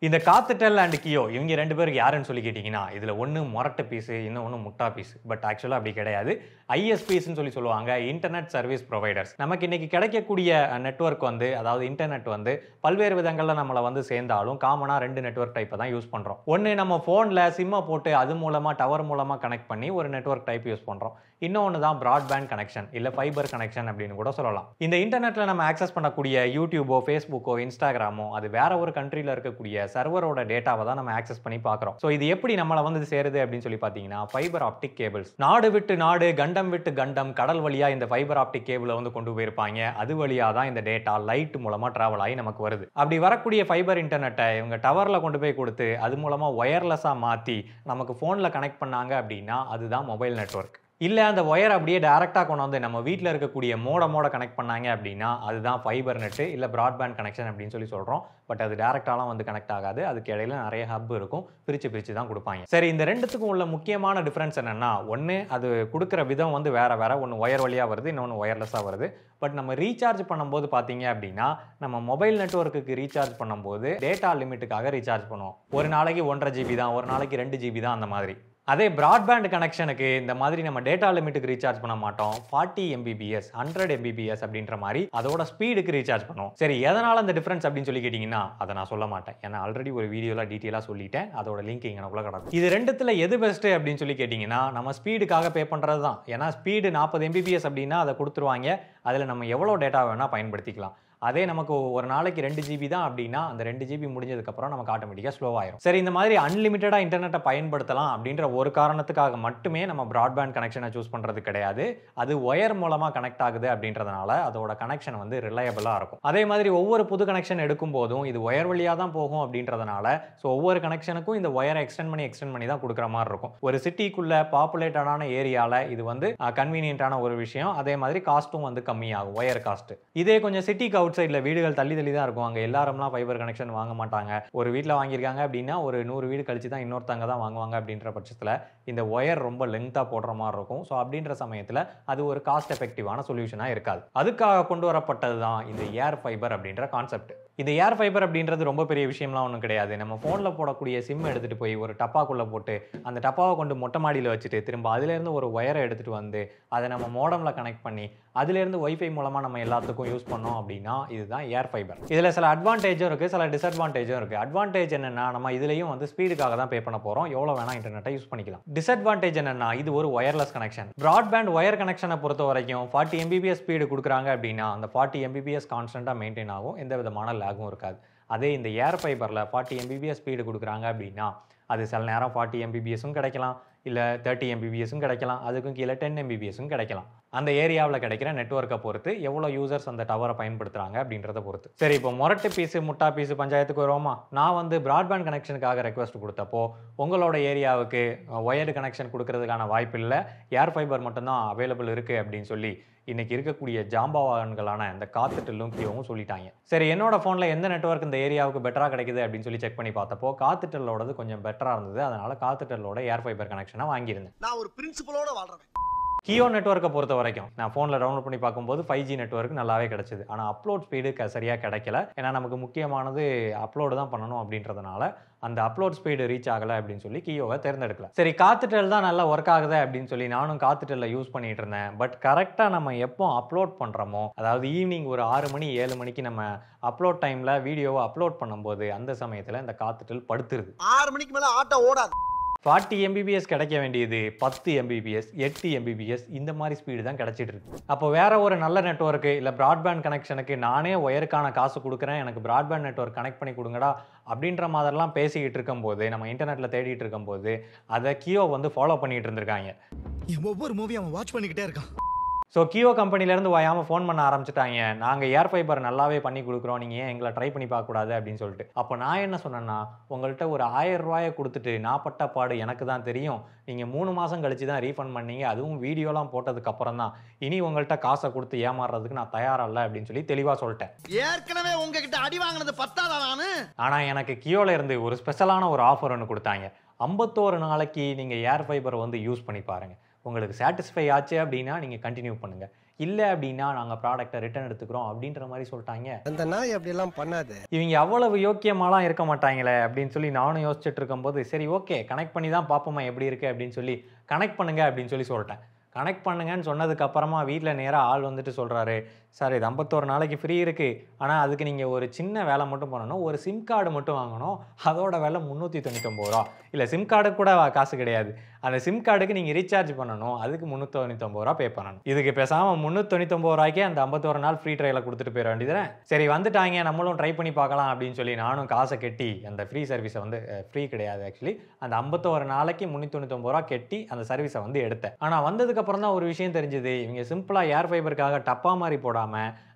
இந்த காத்துட்டல் அண்ட் கியோ இவங்க ரெண்டு பேருக்கு யாருன்னு சொல்லி கேட்டிங்கன்னா இதில் ஒன்று மொரட்டு பீஸு இன்னொன்று முட்டா பீஸு. பட் ஆக்சுவலாக அப்படி கிடையாது. ஐஎஸ்பிஸ்ன்னு சொல்லுவாங்க, இன்டர்நெட் சர்வீஸ் ப்ரொவைடர்ஸ். நமக்கு இன்னைக்கு கிடைக்கக்கூடிய நெட்வொர்க் வந்து, அதாவது இன்டர்நெட் வந்து பல்வேறு விதங்களில் நம்மளை வந்து சேர்ந்தாலும் காமனாக ரெண்டு நெட்வொர்க் டைப்பை தான் யூஸ் பண்ணுறோம். ஒன்று நம்ம ஃபோனில் சிம்மை போட்டு அது மூலமாக டவர் மூலமாக கனெக்ட் பண்ணி ஒரு நெட்வொர்க் டைப் யூஸ் பண்ணுறோம். இன்னொன்று தான் ப்ராட்பேண்ட் கனெக்ஷன் இல்லை ஃபைபர் கனெக்ஷன் அப்படின்னு கூட சொல்லலாம். இந்த இன்டர்நெட்டில் நம்ம ஆக்சஸ் பண்ணக்கூடிய யூடியூபோ ஃபேஸ்புக்கோ இன்ஸ்டாகிராமோ அது வேற ஒரு கண்ட்ரியில் இருக்கக்கூடிய சர்வரோட டேட்டாவை தான் நம்ம ஆக்சஸ் பண்ணி பார்க்குறோம். ஸோ இது எப்படி நம்மளை வந்து சேருது அப்படின்னு சொல்லி பார்த்தீங்கன்னா ஃபைபர் ஆப்டிக் கேபிள்ஸ். நாடு விட்டு நாடு, கண்டம் விட்டு கண்டம், கடல் வழியா இந்த ஃபைபர் ஆப்டிக் கேபிளை வந்து கொண்டு போயிருப்பாங்க. அது வழியா தான் இந்த டேட்டா லைட் மூலமா டிராவல் ஆகி நமக்கு வருது. அப்படி வரக்கூடிய ஃபைபர் இன்டர்நெட்டை இவங்க டவர்ல கொண்டு போய் கொடுத்து அது மூலமா ஒயர்லெஸ்ஸா மாத்தி நமக்கு போன்ல கனெக்ட் பண்ணாங்க அப்படின்னா அதுதான் மொபைல் நெட்வொர்க். இல்ல அந்த ஒயர் அப்படியே டைரக்டா கொண்டு வந்து நம்ம வீட்டில் இருக்கக்கூடிய மோடமோட கனெக்ட் பண்ணாங்க அப்படின்னா அதுதான் ஃபைபர் நெட் இல்ல பிராட்பேண்ட் கனெக்ஷன் அப்படின்னு சொல்லி சொல்றோம். பட் அது டைரக்டாலாம் வந்து கனெக்ட் ஆகாது. அதுக்கு இடையில நிறைய ஹப் இருக்கும், பிரிச்சு தான் கொடுப்பாங்க. சரி, இந்த ரெண்டுத்துக்கும் உள்ள முக்கியமான டிஃபரன்ஸ் என்னன்னா, ஒன்று அது கொடுக்குற விதம் வந்து வேற வேற. ஒன்று ஒயர் வழியா வருது, இன்னொன்று ஒயர்லெஸ்ஸாக வருது. பட் நம்ம ரீசார்ஜ் பண்ணும்போது பார்த்தீங்க அப்படின்னா நம்ம மொபைல் நெட்வொர்க்குக்கு ரீசார்ஜ் பண்ணும்போது டேட்டா லிமிட்டுக்காக ரீசார்ஜ் பண்ணுவோம். ஒரு நாளைக்கு 1.5 GB தான், ஒரு நாளைக்கு 2 GB தான் அந்த மாதிரி. அதே பிராட்பேண்ட் கனெக்ஷனுக்கு இந்த மாதிரி நம்ம டேட்டா லிமிட்டுக்கு ரீசார்ஜ் பண்ண மாட்டோம். 40 MBPS 100 MBPS அப்படின்ற மாதிரி அதோட ஸ்பீடுக்கு ரீசார்ஜ் பண்ணுவோம். சரி, எதனால அந்த டிஃபரன்ஸ் அப்படின்னு சொல்லி கேட்டீங்கன்னா அதை நான் சொல்ல மாட்டேன். ஏன்னா ஆல்ரெடி ஒரு வீடியோல டீட்டெயிலாக சொல்லிட்டேன். அதோட லிங்க் இங்கனக்குள்ள கிடக்கும். இது ரெண்டுத்துல எது பெஸ்ட் அப்படின்னு சொல்லி கேட்டீங்கன்னா நம்ம ஸ்பீடுக்காக பே பண்றது தான். ஏன்னா ஸ்பீடு 40 MBPS அப்படின்னா அதை கொடுத்துருவாங்க. அதில் நம்ம எவ்வளோ டேட்டா வேணா பயன்படுத்திக்கலாம். அதே நமக்கு ஒரு நாளைக்கு 2 GB தான் அப்படின்னா அந்த 2 GB முடிஞ்சதுக்கப்புறம் நமக்கு ஆட்டோமேட்டிக்காக ஸ்லோ ஆயிரும். சரி, இந்த மாதிரி அன்லிமிட்டடாக இன்டர்நெட்டை பயன்படுத்தலாம் அப்படின்ற ஒரு காரணத்துக்காக மட்டுமே நம்ம பிராட்பேண்ட் கனெக்ஷனை சூஸ் பண்ணுறது கிடையாது. அது ஒயர் மூலமாக கனெக்ட் ஆகுது அப்படின்றதுனால அதோட கனெக்ஷன் வந்து ரிலையபிளாக இருக்கும். அதே மாதிரி ஒவ்வொரு புது கனெக்ஷன் எடுக்கும் போதும் இது ஒயர் வழியாக தான் போகும் அப்படின்றதுனால ஸோ ஒவ்வொரு கனெக்ஷனுக்கும் இந்த ஒயரை எக்ஸ்டெண்ட் பண்ணி தான் கொடுக்குற மாதிரி இருக்கும். ஒரு சிட்டிக்குள்ள பாப்புலேட்டடான ஏரியாவில் இது வந்து கன்வீனியன்ட்டான ஒரு விஷயம். அதே மாதிரி காஸ்ட்டும் வந்து கம்மியாகும், ஒயர் காஸ்ட். இதே கொஞ்சம் சிட்டிக்கு அவுட் சைடில் வீடுகள் தள்ளி தான் இருக்கும். அங்கே எல்லாரும்லாம் ஃபைபர் கனெக்ஷன் வாங்க மாட்டாங்க. ஒரு வீட்டில் வாங்கியிருக்காங்க அப்படின்னா ஒரு 100 வீடு கழிச்சு தான் இன்னொருத்தங்க தான் வாங்குவாங்க. அப்படின்ற பட்சத்தில் இந்த ஒயர் ரொம்ப லெங்க்தாக போடுற மாதிரி இருக்கும். ஸோ அப்படின்ற சமயத்தில் அது ஒரு காஸ்ட் எஃபெக்டிவான சொல்யூஷனாக இருக்காது. அதுக்காக கொண்டு வரப்பட்டது தான் இந்த ஏர் ஃபைபர் அப்படின்ற கான்செப்ட். இந்த ஏர் ஃபைபர் அப்படின்றது ரொம்ப பெரிய விஷயம்லாம் ஒன்றும் கிடையாது. நம்ம ஃபோனில் போடக்கூடிய சிம் எடுத்துகிட்டு போய் ஒரு டப்பாக்குள்ளே போட்டு அந்த டப்பாவை கொண்டு மொட்டை மாடியில் வச்சுட்டு திரும்ப அதுலேருந்து ஒரு ஒயரை எடுத்துகிட்டு வந்து அதை நம்ம மோடமில் கனெக்ட் பண்ணி அதுலேருந்து ஒய்ஃபை மூலமாக நம்ம எல்லாத்துக்கும் யூஸ் பண்ணோம் அப்படின்னா இதுதான் ஏர் ஃபைபர். இதில் சில அட்வான்டேஜும் இருக்குது, சில டிஸ்அட்வான்டேஜும் இருக்குது. அட்வான்டேஜ் என்னென்னா நம்ம இதுலேயும் வந்து ஸ்பீடுக்காக தான் பே பண்ண போகிறோம். எவ்வளோ வேணால் இன்டர்நெட்டை யூஸ் பண்ணிக்கலாம். டிஸ்அட்வான்டேஜ் என்னென்னா இது ஒரு ஒயர்லெஸ் கனெக்ஷன். பிராட்பேண்ட் ஒயர் கனெக்ஷனை பொறுத்த வரைக்கும் 40 MBPS ஸ்பீடு கொடுக்குறாங்க அப்படின்னா அந்த 40 MBPS கான்ஸ்டன்ட்டாக மெயின்டைன் ஆகும், எந்த விதமான லேகும் இருக்காது. அதே இந்த ஏர் ஃபைபரில் 40 MBPS ஸ்பீடு கொடுக்குறாங்க அப்படின்னா அது சில நேரம் 40 MBPSும் கிடைக்கலாம், இல்லை 30 MBPSும் கிடைக்கலாம், அதுக்கும் கீழே 10 MBPSும் கிடைக்கலாம். அந்த ஏரியாவில் கிடைக்கிற நெட்வொர்க்கை பொறுத்து எவ்வளோ யூசர்ஸ் அந்த டவரை பயன்படுத்துகிறாங்க அப்படின்றத பொறுத்து. சரி, இப்போ மொரட்டு பீஸு முட்டா பீஸு பஞ்சாயத்துக்கு வருவோமா? நான் வந்து பிராட்பேண்ட் கனெக்ஷனுக்காக ரெக்வஸ்ட் கொடுத்தப்போ உங்களோட ஏரியாவுக்கு ஒயர்டு கனெக்ஷன் கொடுக்கறதுக்கான வாய்ப்பு இல்லை, ஏர் ஃபைபர் மட்டும்தான் அவைலபிள் இருக்குது அப்படின்னு சொல்லி இன்னைக்கு இருக்கக்கூடிய ஜாம்பவான்களான இந்த காத்துட்டலும் கியோவும் சொல்லிட்டாங்க. சரி, என்னோட ஃபோனில் எந்த நெட்வொர்க் இந்த ஏரியாவுக்கு பெட்டராக கிடைக்குது அப்படின்னு சொல்லி செக் பண்ணி பார்த்தப்போ காத்துட்டலோடது கொஞ்சம் பெட்டராக இருந்தது. அதனால காத்துட்டலோட ஏர் ஃபைபர் கனெக்ஷனை வாங்கியிருந்தேன். நான் ஒரு பிரின்சிபலோட வாழ்றேன். கியோ நெட்வொர்க்கை பொறுத்த வரைக்கும் நான் ஃபோனில் டவுன்லோட் பண்ணி பார்க்கும்போது 5G நெட்வொர்க் நல்லாவே கிடைச்சிது. ஆனால் அப்லோட் ஸ்பீடு சரியாக கிடைக்கல. ஏன்னா நமக்கு முக்கியமானது அப்லோடு தான் பண்ணணும் அப்படின்றதுனால அந்த அப்லோட் ஸ்பீடு ரீச் ஆகலை அப்படின்னு சொல்லி கியோவை தேர்ந்தெடுக்கல. சரி, காத்துட்டல் தான் நல்லா ஒர்க் ஆகுது அப்படின்னு சொல்லி நானும் காத்துட்டலில் யூஸ் பண்ணிட்டு இருந்தேன். பட் கரெக்டாக நம்ம எப்போ அப்லோட் பண்ணுறோமோ, அதாவது ஈவினிங் ஒரு 6 மணி 7 மணிக்கு நம்ம அப்லோட் டைமில் வீடியோவை அப்லோட் பண்ணும்போது அந்த சமயத்தில் இந்த காத்துட்டல் படுத்துருது. 6 மணிக்கு மேலே ஆட்டோ ஓடாது. 40 MBPS கிடைக்க வேண்டியது 10 MBPS 8 MBPS இந்த மாதிரி ஸ்பீடு தான் கிடைச்சிட்டு இருக்கு. அப்போ வேற ஒரு நல்ல நெட்வொர்க்கு இல்லை பிராட்பேண்ட் கனெக்ஷனுக்கு நானே ஒயருக்கான காசு கொடுக்குறேன், எனக்கு பிராட்பேண்ட் நெட்வொர்க் கனெக்ட் பண்ணி கொடுங்கடா அப்படின்ற மாதிரிலாம் பேசிக்கிட்டு இருக்கும்போது நம்ம இன்டர்நெட்ல தேடிட்டு இருக்கும்போது அதை கியோ வந்து ஃபாலோ பண்ணிட்டு இருந்திருக்காங்க. ஒவ்வொரு மூவி அவன் வாட்ச் பண்ணிக்கிட்டே இருக்கான். ஸோ கியோ கம்பெனிலேருந்து வாயாமல் ஃபோன் பண்ண ஆரம்பிச்சிட்டாங்க. நாங்கள் ஏர் ஃபைபர் நல்லாவே பண்ணி கொடுக்குறோம், நீங்கள் ஏன் எங்களை ட்ரை பண்ணி பார்க்கக்கூடாது அப்படின்னு சொல்லிட்டு. அப்போ நான் என்ன சொன்னேன்னா, உங்கள்கிட்ட ஒரு 1000 ரூபாயை கொடுத்துட்டு நான் பட்ட பாடு எனக்கு தான் தெரியும், நீங்கள் 3 மாதம் கழிச்சு தான் ரீஃபண்ட் பண்ணீங்க, அதுவும் வீடியோலாம் போட்டதுக்கு அப்புறம் தான், இனி உங்கள்கிட்ட காசை கொடுத்து ஏமாறுறதுக்கு நான் தயாரில்லை அப்படின்னு சொல்லி தெளிவாக சொல்லிட்டேன். ஏற்கனவே உங்ககிட்ட அடி வாங்கினது பத்தாதா நானு? ஆனால் எனக்கு கியோல இருந்து ஒரு ஸ்பெஷலான ஒரு ஆஃபர் ஒன்று கொடுத்தாங்க. 51 நாளைக்கு நீங்கள் ஏர் ஃபைபரை வந்து யூஸ் பண்ணி பாருங்கள். உங்களுக்கு சாட்டிஸ்ஃபை ஆச்சு அப்படின்னா நீங்கள் கண்டினியூ பண்ணுங்கள். இல்லை அப்படின்னா நாங்கள் ப்ராடக்ட்டை ரிட்டர்ன் எடுத்துக்கிறோம் அப்படின்ற மாதிரி சொல்லிட்டாங்க. அந்த நாய் அப்படி எல்லாம் பண்ணாது. இவங்க அவ்வளவு யோக்கியமாலாம் இருக்க மாட்டாங்களே அப்படின்னு சொல்லி நானும் யோசிச்சுட்டு இருக்கும்போது சரி ஓகே கனெக்ட் பண்ணி தான் பார்ப்போமா எப்படி இருக்குது அப்படின்னு சொல்லி கனெக்ட் பண்ணுங்க அப்படின்னு சொல்லி சொல்லிட்டேன். கனெக்ட் பண்ணுங்கன்னு சொன்னதுக்கு அப்புறமா வீட்டில் நேராக ஆள் வந்துட்டு சொல்கிறாரு, சார் இது 51 நாளைக்கு ஃப்ரீ இருக்குது, ஆனால் அதுக்கு நீங்கள் ஒரு சின்ன வேலை மட்டும் பண்ணணும், ஒரு சிம் கார்டு மட்டும் வாங்கணும், அதோட விலை 399 ரூபா. இல்லை சிம் கார்டு கூட காசு கிடையாது, அந்த சிம் கார்டுக்கு நீங்கள் ரீசார்ஜ் பண்ணணும், அதுக்கு 399 ரூபா பே பண்ணணும். இதுக்கு பேசாமல் 399 ரூபாய்க்கே அந்த 51 நாள் ஃப்ரீ ட்ரையலை கொடுத்துட்டு போயிட வேண்டியதுதான். சரி வந்துட்டாங்க நம்மளும் ட்ரை பண்ணி பார்க்கலாம் அப்படின்னு சொல்லி நானும் காசை கட்டி அந்த ஃப்ரீ சர்வீஸை வந்து ஃப்ரீ கிடையாது ஆக்சுவலி, அந்த 51 நாளைக்கு 399 ரூபா கட்டி அந்த சர்வீஸை வந்து எடுத்தேன். ஆனால் வந்ததுக்கப்புறம் தான் ஒரு விஷயம் தெரிஞ்சது, இவங்க சிம்பிளாக ஏர் ஃபைபருக்காக டப்பா மாதிரி போடாமல்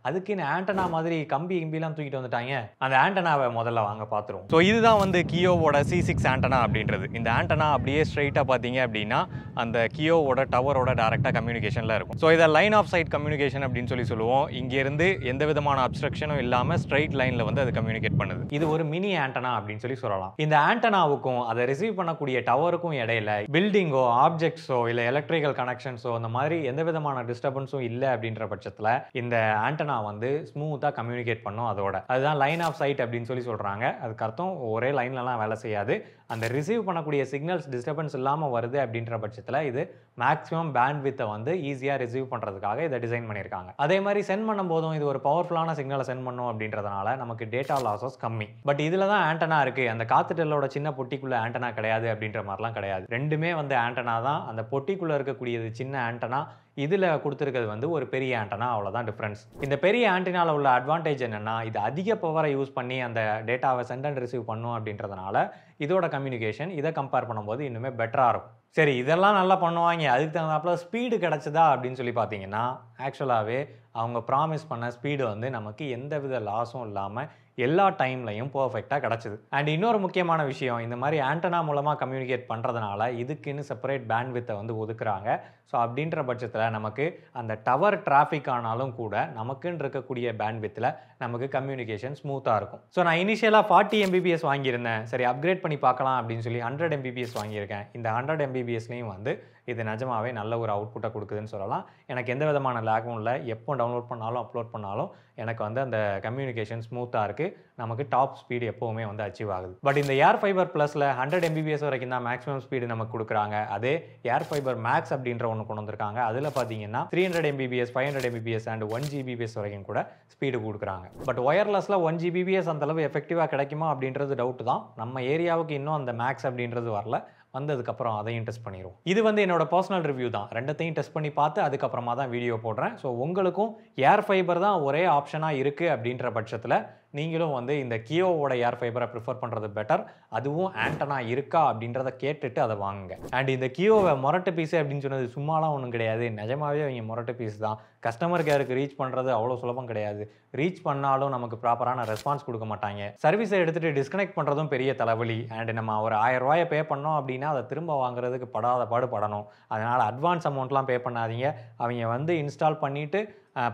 அதுக்குன்னு ஆண்டனா மாதிரி கம்பி கிம்பிலாம் தூக்கிட்டு வந்துட்டாங்க. அந்த ஆண்டனாவை முதல்ல வாங்க பார்த்துருவோம். ஸோ இதுதான் வந்து கியோவோட C6 ஆண்டனா அப்படின்றது. இந்த ஆண்டனா அப்படியே ஸ்ட்ரைட்டாக பார்த்தீங்க அப்படின்னா அந்த கியோவோட டவரோட டைரக்டாக கம்யூனிகேஷனில் இருக்கும். ஸோ இதை லைன் ஆஃப் சைட் கம்யூனிகேஷன் அப்படின்னு சொல்லி சொல்லுவோம். இங்கேருந்து எந்த விதமான அப்ஸ்ட்ரக்ஷனும் இல்லாமல் ஸ்ட்ரைட் லைனில் வந்து அது கம்யூனிகேட் பண்ணுது. இது ஒரு மினி ஆண்டனா அப்படின்னு சொல்லி சொல்லலாம். இந்த ஆண்டனாவுக்கும் அதை ரிசீவ் பண்ணக்கூடிய டவருக்கும் இடையில பில்டிங்கோ ஆப்ஜெக்ட்ஸோ இல்லை எலக்ட்ரிக்கல் கனெக்ஷன்ஸோ அந்த மாதிரி எந்த விதமான டிஸ்டர்பன்ஸும் இல்லை அப்படின்ற பட்சத்தில் இந்த ஆண்டனா வந்து ஸ்மூத்தாக கம்யூனிகேட் பண்ணும். அதுதான் லைன் ஆஃப் சைட் அப்படின்னு சொல்லி சொல்கிறாங்க. அதுக்கு அர்த்தம் ஒரே லைன்லலாம் வேலை செய்யாது, அந்த ரிசீவ் பண்ணக்கூடிய சிக்னல்ஸ் டிஸ்டர்பன்ஸ் இல்லாமல் வருது அப்படின்ற பட்சத்தில் இது மேக்ஸிமம் பேண்ட்வித்தை வந்து ஈஸியாக ரிசீவ் பண்ணுறதுக்காக இதை டிசைன் பண்ணியிருக்காங்க. அதே மாதிரி சென்ட் பண்ணும் போதும் இது ஒரு பவர்ஃபுல்லான சிக்னலை சென்ட் பண்ணும் அப்படின்றதுனால நமக்கு டேட்டா லாஸஸ் கம்மி. பட் இதில் தான் ஆண்டனா இருக்குது, அந்த காத்துட்டலோட சின்ன பொட்டிக்குள்ள ஆண்டனா கிடையாது அப்படின்ற மாதிரிலாம் கிடையாது. ரெண்டுமே வந்து ஆண்டனா தான். அந்த பொட்டிக்குள்ளே இருக்கக்கூடியது சின்ன ஆண்டனா, இதில் கொடுத்துருக்கிறது வந்து ஒரு பெரிய ஆண்டனா, அவ்வளோதான் டிஃப்ரென்ஸ். இந்த பெரிய ஆண்டனாவில் உள்ள அட்வான்டேஜ் என்னென்னா இது அதிக பவரை யூஸ் பண்ணி அந்த டேட்டாவை சென்ட் அண்ட் ரிசீவ் பண்ணும் அப்படின்றதுனால இதோட கம்யூனிகேஷன் இதை கம்பேர் பண்ணும்போது இன்னுமே பெட்டராக இருக்கும். சரி இதெல்லாம் நல்லா பண்ணுவாங்க, அதுக்கு தகுந்தாப்புல ஸ்பீடு கிடச்சதா அப்படின்னு சொல்லி பார்த்தீங்கன்னா ஆக்சுவலாகவே அவங்க ப்ராமிஸ் பண்ண ஸ்பீடு வந்து நமக்கு எந்தவித லாஸும் இல்லாமல் எல்லா டைம்லையும் பர்ஃபெக்டாக கிடச்சிது. அண்ட் இன்னொரு முக்கியமான விஷயம், இந்த மாதிரி ஆண்டனா மூலமாக கம்யூனிகேட் பண்ணுறதுனால இதுக்குன்னு செப்பரேட் பேண்ட்வித்தை வந்து ஒதுக்குறாங்க. ஸோ அப்படின்ற பட்சத்தில் நமக்கு அந்த டவர் டிராஃபிக் ஆனாலும் கூட நமக்குன்னு இருக்கக்கூடிய பேண்ட்வித்தில் நமக்கு கம்யூனிகேஷன் ஸ்மூத்தாக இருக்கும். ஸோ நான் இனிஷியலாக 40 MBPS வாங்கியிருந்தேன், சரி அப்கிரேட் பண்ணி பார்க்கலாம் அப்படின்னு சொல்லி 100 MBPS வாங்கியிருக்கேன். இந்த 100 MBPSலையும் வந்து இது நிஜமாவே நல்ல ஒரு அவுட்புட்டை கொடுக்குதுன்னு சொல்லலாம். எனக்கு எந்த விதமான லேக்கும் இல்லை, எப்போ டவுன்லோட் பண்ணாலும் அப்லோட் பண்ணாலும் எனக்கு வந்து அந்த கம்யூனிகேஷன் ஸ்மூத்தாக இருக்குது, நமக்கு டாப் ஸ்பீடு எப்போவுமே வந்து அச்சீவ் ஆகுது. பட் இந்த ஏர் ஃபைபர் ப்ளஸில் 100 MBPS வரைக்கும் தான் மேக்ஸிமம் ஸ்பீடு நமக்கு கொடுக்குறாங்க. அதே ஏர் ஃபைபர் மேக்ஸ் அப்படின்ற ஒன்று கொண்டு வந்திருக்காங்க, அதில் பார்த்தீங்கன்னா 300 MBPS 500 MBPS அண்ட் 1 Gbps வரைக்கும் கூட ஸ்பீடு கொடுக்குறாங்க. பட் ஒயர்லெஸில் 1 Gbps அந்தளவு எஃபெக்டிவாக கிடைக்குமா அப்படின்றது டவுட் தான். நம்ம ஏரியாவுக்கு இன்னும் அந்த மேக்ஸ் அப்படின்றது வரல, வந்ததுக்கப்புறம் அதையும் டெஸ்ட் பண்ணிடுவோம். இது வந்து என்னோட பர்சனல் ரிவ்யூ தான், ரெண்டத்தையும் டெஸ்ட் பண்ணி பார்த்து அதுக்கப்புறமா தான் வீடியோ போடுறேன். ஸோ உங்களுக்கும் ஏர் ஃபைபர் தான் ஒரே ஆப்ஷனாக இருக்குது அப்படின்ற பட்சத்தில் நீங்களும் வந்து இந்த கியோவோட ஏர் ஃபைபரை ப்ரிஃபர் பண்ணுறது பெட்டர். அதுவும் ஆண்டனா இருக்கா அப்படின்றத கேட்டுட்டு அதை வாங்குங்க. அண்ட் இந்த கியோவை மொரட்டு பீஸு அப்படின்னு சொன்னது சும்மாலாம் ஒன்றும் கிடையாது, நிஜமாவே அவங்க மொரட்டு பீஸ் தான். கஸ்டமர் கேருக்கு ரீச் பண்ணுறது அவ்வளோ சுலபம் கிடையாது. ரீச் பண்ணாலும் நமக்கு ப்ராப்பரான ரெஸ்பான்ஸ் கொடுக்க மாட்டாங்க. சர்வீஸை எடுத்துகிட்டு டிஸ்கனெக்ட் பண்ணுறதும் பெரிய தலைவலி. அண்ட் நம்ம ஒரு 1000 ரூபாயை பே பண்ணோம் அப்படின்னா அதை திரும்ப வாங்குறதுக்கு படாத பாடு படணும். அதனால் அட்வான்ஸ் அமௌண்ட்லாம் பே பண்ணாதீங்க. அவங்க வந்து இன்ஸ்டால் பண்ணிவிட்டு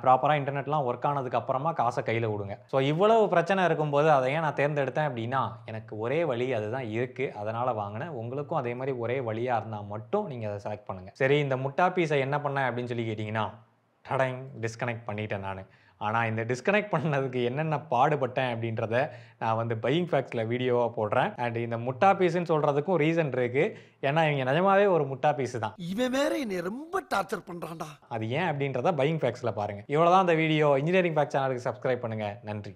ப்ராப்பராக இன்டர்நெட்லாம் ஒர்க் ஆனதுக்கு அப்புறமா காசை கையில் விடுங்க. ஸோ இவ்வளவு பிரச்சனை இருக்கும்போது அதை ஏன் நான் தேர்ந்தெடுத்தேன் அப்படின்னா எனக்கு ஒரே வழி அதுதான் இருக்குது, அதனால் வாங்கினேன். உங்களுக்கும் அதே மாதிரி ஒரே வழியாக இருந்தால் மட்டும் நீங்கள் அதை செலக்ட் பண்ணுங்கள். சரி இந்த முட்டா பீஸை என்ன பண்ணேன் அப்படின்னு சொல்லி கேட்டிங்கன்னா டடைங் டிஸ்கனெக்ட் பண்ணிட்டேன் நான். ஆனால் இந்த டிஸ்கனெக்ட் பண்ணதுக்கு என்னென்ன பாடுபட்டேன் அப்படின்றத நான் வந்து பையிங் ஃபேக்ட்ஸில் வீடியோவாக போடுறேன். அண்ட் இந்த முட்டா பீஸுன்னு சொல்கிறதுக்கும் ரீசன் இருக்குது, ஏன்னா இவங்க நிஜமாவே ஒரு முட்டா பீஸு தான். இவன் வேற என்னை ரொம்ப டார்ச்சர் பண்ணுறான்டா. அது ஏன் அப்படின்றத பையிங் ஃபேக்ட்ஸில் பாருங்கள். இவ்வளோ தான் இந்த வீடியோ. இன்ஜினியரிங் ஃபேக்ட் சேனலுக்கு சப்ஸ்கிரைப் பண்ணுங்கள். நன்றி.